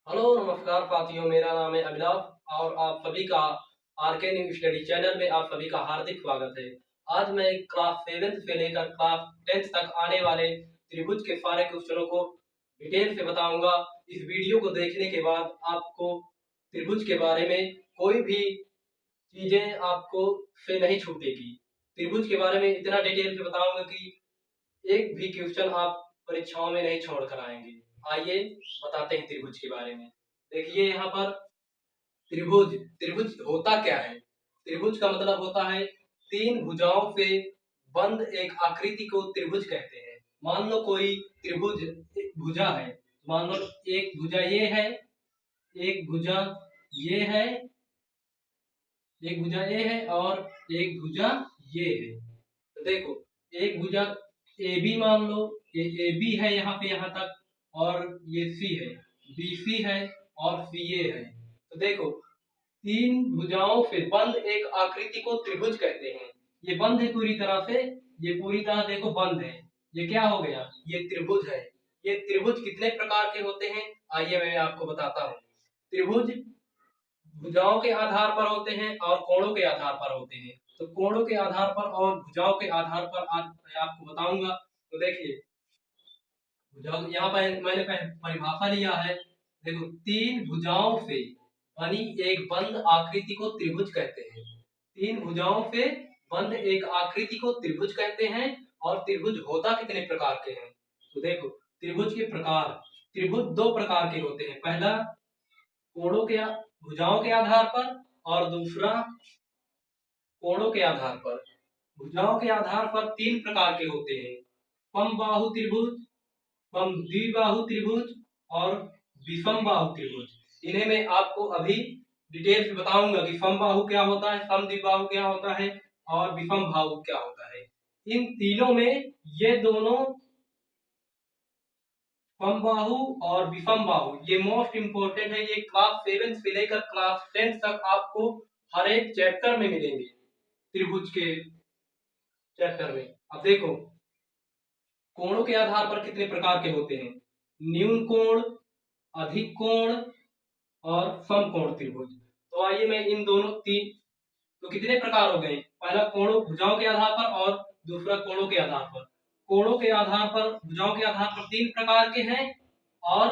Hello नमस्कार साथियों, मेरा नाम है अभिलाष और आप सभी का आरके न्यू स्टडी चैनल में आप सभी का हार्दिक स्वागत है। आज मैं क्लास 7 से लेकर क्लास 10 तक आने वाले त्रिभुज के सारे क्वेश्चनों को डिटेल से बताऊंगा। इस वीडियो को देखने के बाद आपको त्रिभुज के बारे में कोई भी चीजें आपको से नहीं छूटेगी। त्रिभुज के बारे में इतना डिटेल से बताऊंगा कि एक भी क्वेश्चन आप परीक्षाओं में नहीं छोड़ कर आएंगे। आइए बताते हैं त्रिभुज के बारे में। देखिए यहाँ पर त्रिभुज त्रिभुज होता क्या है। त्रिभुज का मतलब होता है तीन भुजाओं से बंद एक आकृति को त्रिभुज कहते हैं। मान लो कोई त्रिभुज एक भुजा है, मान लो एक भुजा ये है, एक भुजा ये है, एक भुजा ये है और एक भुजा ये है। तो देखो, एक भुजा ए बी मान लो, ये ए बी है यहाँ पे यहाँ तक, और ये सी है, बी सी है और सी ए है। तो देखो, तीन भुजाओं से बंद एक आकृति को त्रिभुज कहते हैं। ये बंद है पूरी तरह से, ये पूरी तरह देखो बंद है। ये क्या हो गया, ये त्रिभुज है। ये त्रिभुज कितने प्रकार के होते हैं आइए मैं आपको बताता हूँ। त्रिभुज भुजाओं के आधार पर होते हैं और कोणों के आधार पर होते हैं। तो कोणों के आधार पर और भुजाओं के आधार पर आज मैं आपको बताऊंगा। तो देखिए, भुजाओं यहाँ पर मैंने परिभाषा लिया है। देखो, तीन भुजाओं से बनी एक बंद आकृति को त्रिभुज कहते हैं। तीन भुजाओं से बंद एक आकृति को त्रिभुज कहते हैं। और त्रिभुज होता कितने प्रकार के हैं। तो देखो, त्रिभुज के प्रकार, त्रिभुज दो प्रकार के होते हैं। पहला कोणों के भुजाओं के आधार पर और दूसरा कोणों के आधार पर। भुजाओं के आधार पर तीन प्रकार के होते हैं, समबाहु त्रिभुज, समद्विबाहु त्रिभुज और विषमबाहु त्रिभुज। इन्हें मैं आपको अभी डिटेल से बताऊंगा कि समबाहु क्या होता है, समद्विबाहु क्या होता है और विषमबाहु क्या होता है। इन तीनों में ये दोनों समबाहु और विषमबाहु ये मोस्ट इंपोर्टेंट है। ये क्लास 7 से लेकर क्लास 10 तक आपको हर एक चैप्टर में मिलेंगे, त्रिभुज के चैप्टर में। अब देखो, कोणों के आधार पर कितने प्रकार के होते हैं, न्यून कोण, अधिक कोण और समकोण त्रिभुज। तो आइए मैं इन दोनों तीन, तो कितने प्रकार हो गए, पहला कोणों भुजाओं के आधार पर और दूसरा कोणों के आधार पर। कोणों के आधार पर, भुजाओं के आधार पर तीन प्रकार के हैं और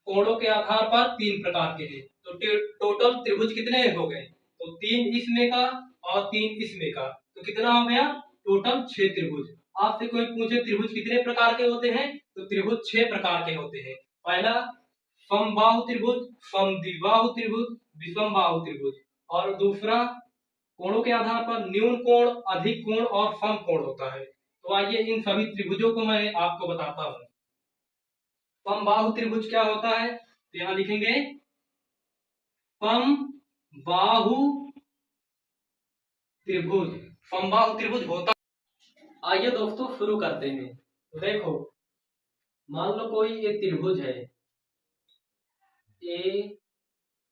कोणों के आधार पर तीन प्रकार के हैं। तो टोटल त्रिभुज कितने हो गए, तो तीन इसमें का और तीन इसमें का, तो कितना हो गया, टोटल 6 त्रिभुज। आपसे कोई पूछे त्रिभुज कितने प्रकार के होते हैं, तो त्रिभुज 6 प्रकार के होते हैं। पहला समबाहु त्रिभुज, समद्विबाहु त्रिभुज, विषमबाहु त्रिभुज। और दूसरा कोणों के आधार पर न्यून कोण, अधिक कोण और समकोण होता है। तो आइए इन सभी त्रिभुजों को मैं आपको बताता हूँ। समबाहु त्रिभुज क्या होता है, तो यहाँ लिखेंगे समबाहु त्रिभुज। समबाहु त्रिभुज होता, आइए दोस्तों शुरू करते हैं। तो देखो, मान लो कोई एक त्रिभुज है ए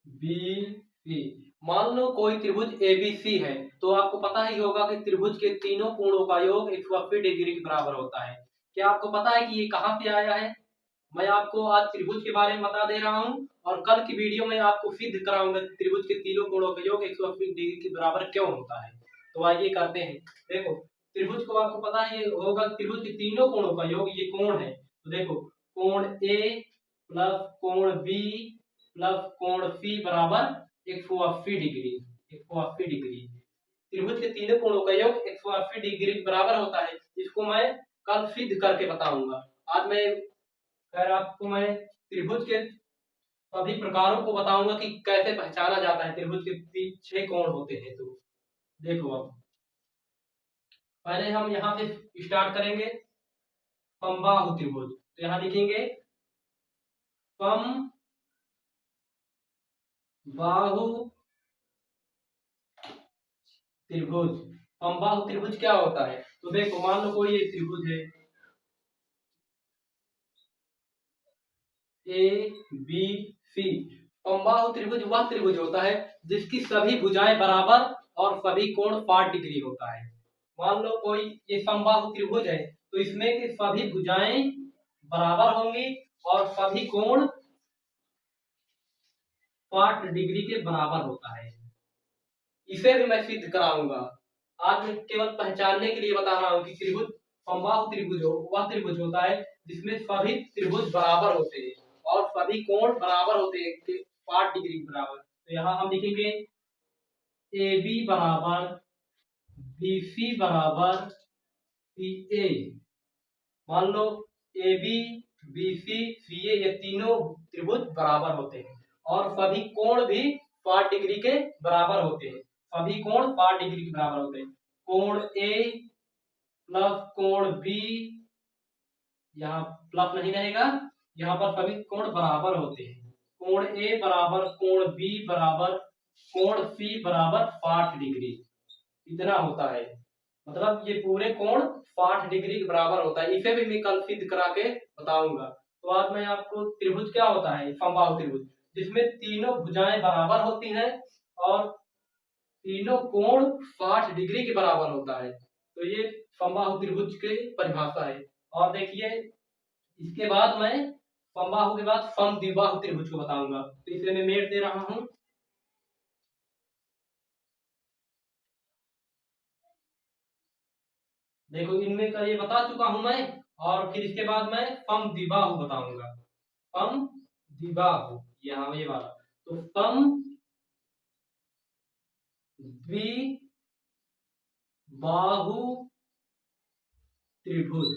बी सी। मान लो कोई त्रिभुज ए बी सी है, तो आपको पता ही होगा कि त्रिभुज के तीनों कोणों का योग 180 डिग्री के बराबर होता है। क्या आपको पता है कि ये कहाँ से आया है। मैं आपको आज त्रिभुज के बारे में बता दे रहा हूँ और कल की वीडियो में आपको सिद्ध कराऊंगा कि त्रिभुज के तीनों कोणों का योग 180 डिग्री के बराबर क्यों होता है। तो आइए करते हैं। देखो, त्रिभुज को आपको पता ही होगा, त्रिभुज के तीनों कोणों का योग, ये कोण है। तो देखो, कोण ए प्लस कोण बी प्लस कोण सी बराबर 180 डिग्री। 180 डिग्री त्रिभुज के तीनों कोणों का योग 180 डिग्री के बराबर होता है। इसको मैं कल सिद्ध करके बताऊंगा। आज मैं खैर आपको मैं त्रिभुज के सभी प्रकारों को बताऊंगा कि कैसे पहचाना जाता है त्रिभुज के 6 कोण होते हैं। तो देखो, अब पहले हम यहाँ से स्टार्ट करेंगे समबाहु त्रिभुज। तो यहाँ लिखेंगे समबाहु त्रिभुज। समबाहु त्रिभुज क्या होता है, तो देखो मान लो कोई ये त्रिभुज है ए बी सी। समबाहु त्रिभुज वह त्रिभुज होता है जिसकी सभी भुजाएं बराबर और सभी कोण 60 डिग्री होता है। मान लो कोई ये समबाहु त्रिभुज है, तो इसमें की सभी भुजाएं बराबर होंगी और सभी कोण 60 डिग्री के बराबर होता है। इसे भी मैं सिद्ध कराऊंगा। आज मैं केवल पहचानने के लिए बता रहा हूँ कि त्रिभुज समबाहु त्रिभुज वह त्रिभुज होता है जिसमें सभी त्रिभुज बराबर होते हैं और सभी कोण बराबर होते हैं 60 डिग्री के बराबर। तो यहाँ हम लिखेंगे ए बी बराबर बी सी बराबर सी ए। मान लो ए बी सी सी ए ये तीनों त्रिभुज बराबर होते हैं और सभी कोण भी 60 डिग्री के बराबर होते हैं। सभी कोण 60 डिग्री के बराबर होते हैं। कोण ए प्लस कोण बी, यहाँ प्लस नहीं रहेगा, यहाँ पर सभी कोण बराबर होते हैं। कोण ए बराबर कोण बी बराबर कोण सी बराबर 60 डिग्री, इतना होता है। मतलब ये पूरे कोण 60 डिग्री के बराबर होता है। इसे भी मैं कल सिद्ध करा के बताऊंगा। तो आज मैं आपको त्रिभुज क्या होता है, समबाहु त्रिभुज, जिसमें तीनों भुजाएं बराबर होती हैं और तीनों कोण 60 डिग्री के बराबर होता है। तो ये समबाहु त्रिभुज की परिभाषा है। और देखिए इसके बाद मैं समबाहु के बाद समद्विबाहु त्रिभुज को बताऊंगा। तो इसे मैं मेट दे रहा हूं। देखो इनमें का ये बता चुका हूं मैं। और फिर इसके बाद मैं समद्विबाहु बताऊंगा। समद्विबाहु यहाँ ये वाला। तो सम द्विबाहु त्रिभुज।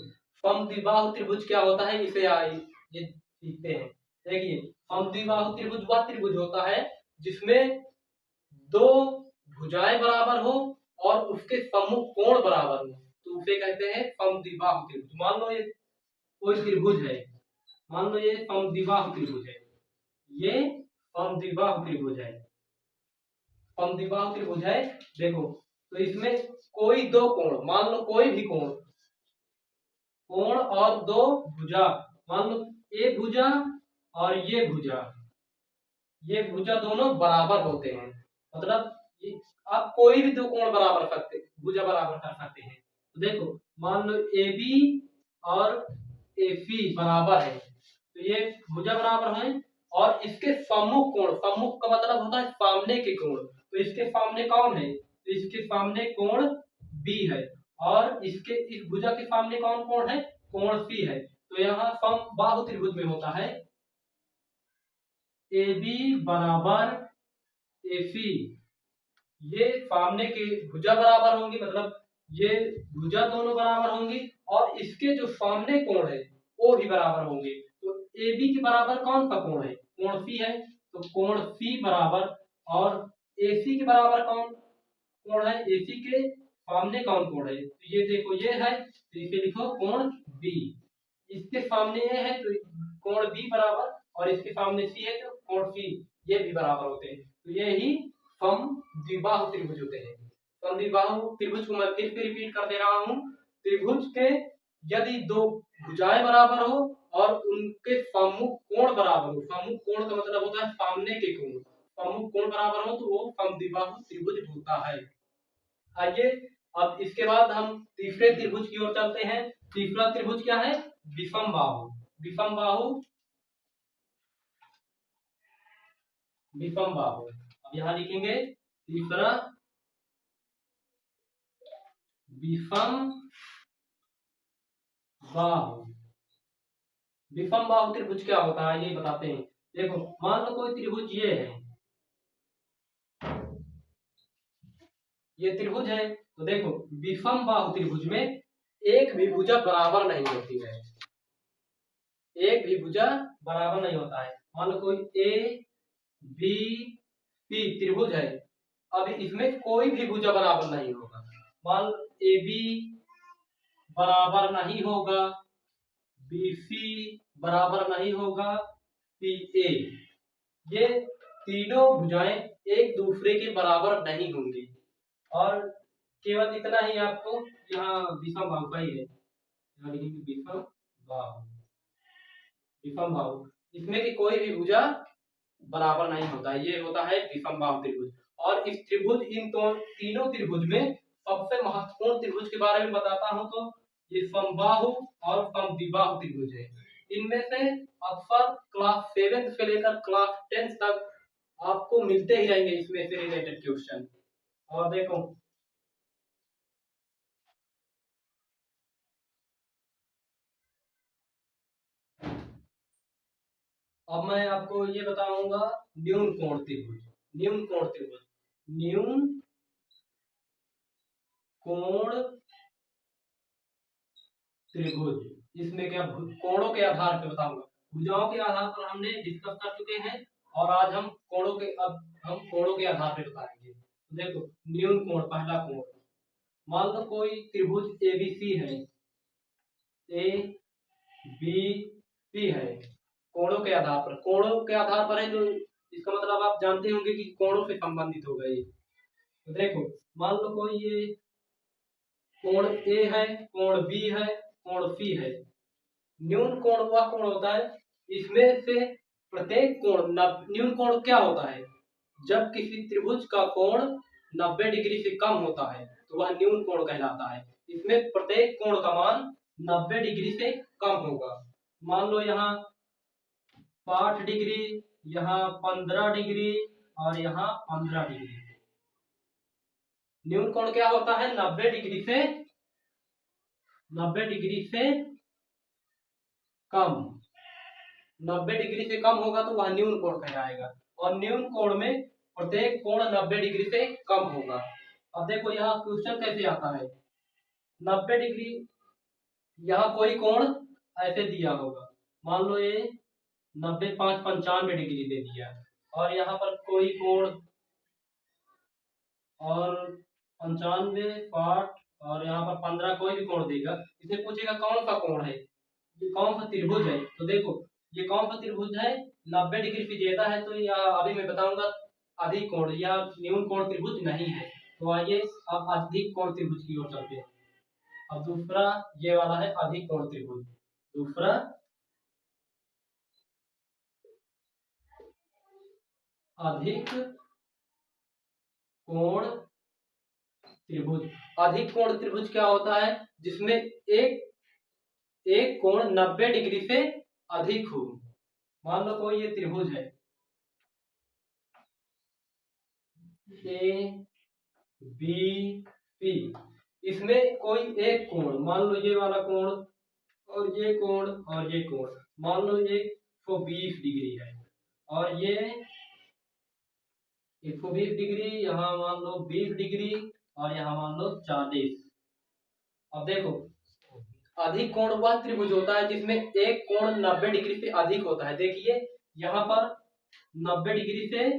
समद्विबाहु त्रिभुज क्या होता है इसे ये सीखते हैं। देखिए समद्विबाहु त्रिभुज वह त्रिभुज होता है जिसमें दो भुजाएं बराबर हो और उसके सम्मुख कोण बराबर हो, तो उसे कहते हैं समद्विबाहु त्रिभुज। मान लो ये कोई त्रिभुज है, मान लो ये समद्विबाहु त्रिभुज है, ये समद्विबाहु त्रिभुज है, समद्विबाहु त्रिभुज है। देखो तो इसमें कोई दो कोण, मान लो कोई भी कोण, कोण और दो भुजा, मान लो ये भुजा और ये भुजा दोनों बराबर होते हैं। मतलब ये आप कोई भी दो कोण बराबर सकते, भुजा बराबर कर सकते हैं। तो देखो मान लो ए बी और ए सी बराबर है, तो ये भुजा बराबर है और इसके सम्मुख कोण, सम्मुख का मतलब होता है सामने के कोण, तो इसके सामने कौन है, तो इसके सामने कोण बी है और इसके इस भुजा के सामने कौन कोण है, कोण सी है। तो यहाँ समबाहु त्रिभुज में होता है ए बी बराबर ए सी, ये सामने के भुजा बराबर होंगी, मतलब ये भुजा दोनों बराबर होंगी और इसके जो सामने कोण है वो भी बराबर होंगे। तो ए बी के बराबर कौन सा कोण है, कोण सी है, तो कोण सी बराबर, और ए सी के बराबर कौन कोण है, ए सी के सामने कौन कोण है, तो ये देखो ये है, तो इसे लिखो कोण बी। इसके सामने ये है तो कोण बी बराबर, और इसके सामने सी है तो कोण सी, ये भी बराबर होते हैं। तो ये ही समद्विबाहु त्रिभुज होते हैं। समद्विबाहु त्रिभुज को मैं फिर से रिपीट कर दे रहा हूँ। त्रिभुज के यदि दो भुजाएं बराबर हो और उनके सम्मुख कोण बराबर हो, सम्मुख कोण का मतलब होता है सामने के कोण, सम्मुख कोण बराबर हो तो वो समद्विबाहु त्रिभुज होता है। आइए अब इसके बाद हम तीसरे त्रिभुज की ओर चलते हैं। तीसरा त्रिभुज क्या है, विषमबाहु। विषमबाहु, विषमबाहु। अब यहाँ लिखेंगे तीसरा विषम बाहु। विषम बाहु त्रिभुज क्या होता है ये बताते हैं। देखो मान लो कोई त्रिभुज ये है, ये त्रिभुज है, तो देखो विषम बाहु त्रिभुज में एक भी भुजा बराबर नहीं होती है, एक भी भुजा बराबर नहीं होता है। मान लो कोई ए बी सी त्रिभुज है, अब इसमें कोई भी भुजा बराबर नहीं होगा। मान लो ए बी बराबर नहीं होगा, बी सी बराबर नहीं होगा, सी ए, ये तीनों भुजाएं एक दूसरे के बराबर नहीं होंगी। और केवल इतना ही आपको यहाँ विषम बाहु का ही है, यहाँ लिखेंगे विषम बाहु। विषम बाहु इसमें की कोई भी भुजा बराबर नहीं होता है, ये होता है विषम बाहु त्रिभुज। और इस त्रिभुज, इन तीनों त्रिभुज में सबसे महत्वपूर्ण त्रिभुज के बारे में बताता हूं तो ये समबाहु और समद्विबाहु त्रिभुज है। इनमें से अक्सर क्लास 7 से लेकर क्लास 10 तक आपको मिलते ही रहेंगे इसमें से रिलेटेड क्वेश्चन। और देखो अब मैं आपको ये बताऊंगा न्यून कोण त्रिभुज। न्यून कोण त्रिभुज, न्यून कोण त्रिभुज, इसमें क्या कोणों के आधार पे बताऊंगा। भुजाओं के आधार पर हमने डिस्कस कर चुके हैं और आज हम कोणों के अब हम कोणों के आधार पे बताएंगे। तो देखो न्यून कोण, पहला कोण, मान लो कोई त्रिभुज एबीसी है, ए बी सी है, कोणों के आधार पर, कोणों के आधार पर है तो इसका मतलब आप जानते होंगे कि कोणों से संबंधित हो गए। तो देखो मान लो कोई ये कोण ए है, कोण बी है, कोण सी है। न्यून कोण वह कोण होता है इसमें से प्रत्येक कोण, न्यून कोण क्या होता है, जब किसी त्रिभुज का कोण 90 डिग्री से कम होता है तो वह न्यून कोण कहलाता है। इसमें प्रत्येक कोण का मान 90 डिग्री से कम होगा। मान लो यहाँ 60 डिग्री, यहाँ 15 डिग्री और यहाँ 15 डिग्री। न्यून कोण क्या होता है, 90 डिग्री से, 90 डिग्री से कम। 90 डिग्री से कम होगा तो वह न्यून कोण कहलाएगा। और न्यून कोण में प्रत्येक कोण 90 डिग्री से कम होगा। अब देखो यहाँ क्वेश्चन कैसे आता है, 90 डिग्री, यहाँ कोई कोण ऐसे दिया होगा, मान लो ये 90, 5, 95 डिग्री दे दिया, और यहाँ पर कोई कोण और 95, 60 और यहाँ पर 15 कोई भी कोण देगा। इसे पूछेगा कौन सा कोण है, ये कौन सा त्रिभुज है। तो देखो ये कौन सा त्रिभुज है, 90 डिग्री से ज्यादा है तो यह अभी मैं बताऊंगा अधिक कोण या न्यून कोण त्रिभुज नहीं है। तो आइए अब अधिक कोण त्रिभुज की ओर चलते हैं। अब दूसरा ये वाला है अधिक कोण त्रिभुज। दूसरा अधिक कोण त्रिभुज। अधिक कोण त्रिभुज क्या होता है, जिसमें एक कोण 90 डिग्री से अधिक हो। मान लो कोई ये त्रिभुज है ए बी सी, इसमें कोई एक कोण, मान लो ये वाला कोण और ये कोण और ये कोण, मान लो ये 120 डिग्री है और ये 120 डिग्री, यहाँ मान लो 20 डिग्री और यहाँ मान लो 40। अब देखो अधिक कोण वह त्रिभुज होता है जिसमें एक कोण 90 डिग्री से अधिक होता है। देखिए यहाँ पर 90 डिग्री से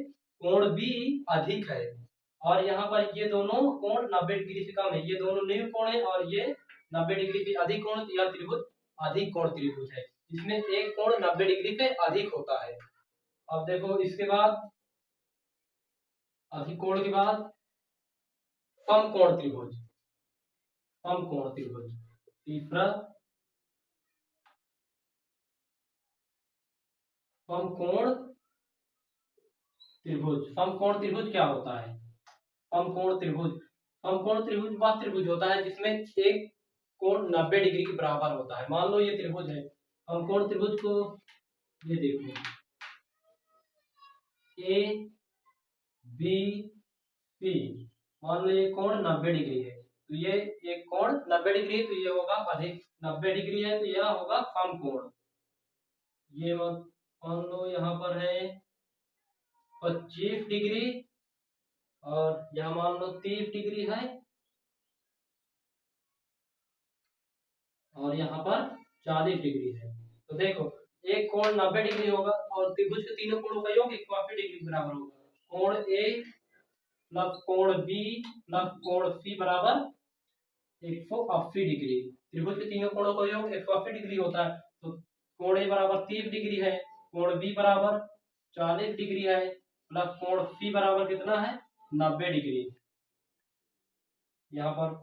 कोण भी अधिक है और यहाँ पर ये दोनों कोण 90 डिग्री से कम है, ये दोनों न्यून कोण है और ये 90 डिग्री से अधिक कोण, यह त्रिभुज अधिक कोण त्रिभुज है, इसमें एक कोण 90 डिग्री से अधिक होता है। अब देखो इसके बाद अधिक कोण के बाद समकोण त्रिभुज। समकोण त्रिभुज तीसरा समकोण त्रिभुज। समकोण त्रिभुज क्या होता है, समकोण त्रिभुज, समकोण त्रिभुज वह त्रिभुज होता है जिसमें एक कोण 90 डिग्री के बराबर होता है। मान लो ये त्रिभुज है, समकोण त्रिभुज को ये देखो ए बी सी, मान लो ये कोण 90 डिग्री है तो ये एक कोण 90 डिग्री है तो ये होगा अधिक, 90 डिग्री है तो यह होगा समकोण। ये मान लो यहाँ पर है 25 डिग्री और यहाँ मान लो 30 डिग्री है और यहाँ पर 40 डिग्री है। तो देखो एक कोण 90 डिग्री होगा और त्रिभुज के तीनों कोणों का योग 180 डिग्री के बराबर होगा। कोण ए प्लस कोण बी प्लस कोण सी बराबर 180 डिग्री। त्रिभुज के तीनों कोणों का योग 180 डिग्री होता है। तो कोण ए बराबर 30 डिग्री है, कोण बी बराबर 40 डिग्री है, प्लस कोण सी बराबर कितना है 90 डिग्री, यहाँ पर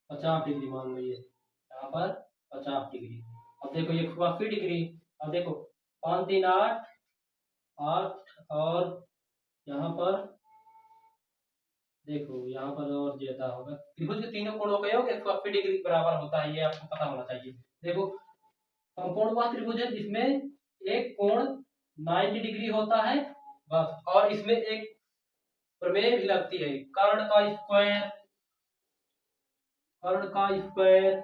50 डिग्री मान लो, ये यहाँ पर 50 डिग्री। अब देखो ये 180 डिग्री, अब देखो 5, 3, 8, 8 और यहाँ पर देखो यहाँ पर और ज्यादा होगा। त्रिभुज के तीनों कोणों का योग 180 डिग्री के बराबर होता है, ये आपको पता होना चाहिए। देखो समकोण वह त्रिभुज है जिसमें एक कोण 90 डिग्री होता है बस। और इसमें एक प्रमेय भी लगती है, कर्ण का स्क्वायर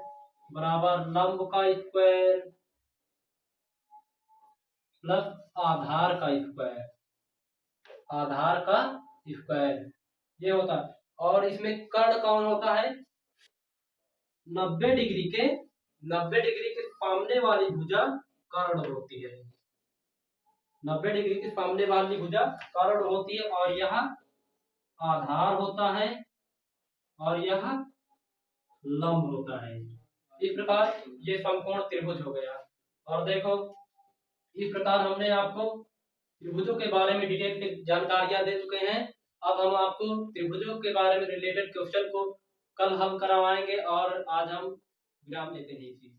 बराबर लंब का स्क्वायर प्लस आधार का स्क्वायर, आधार का स्क्वायर ये होता है। और इसमें कर्ण कौन होता है? 90 डिग्री के 90 डिग्री के सामने वाली भुजा कर्ण होती है। 90 डिग्री के सामने वाली भुजा कर्ण होती है और यह आधार होता है और यह लंब होता है। इस प्रकार ये समकोण त्रिभुज हो गया। और देखो, इस प्रकार हमने आपको त्रिभुजों के बारे में डिटेल में जानकारियां दे चुके हैं। अब हम आपको त्रिभुजों के बारे में रिलेटेड क्वेश्चन को कल हल करवाएंगे और आज हम विराम लेते हैं इसी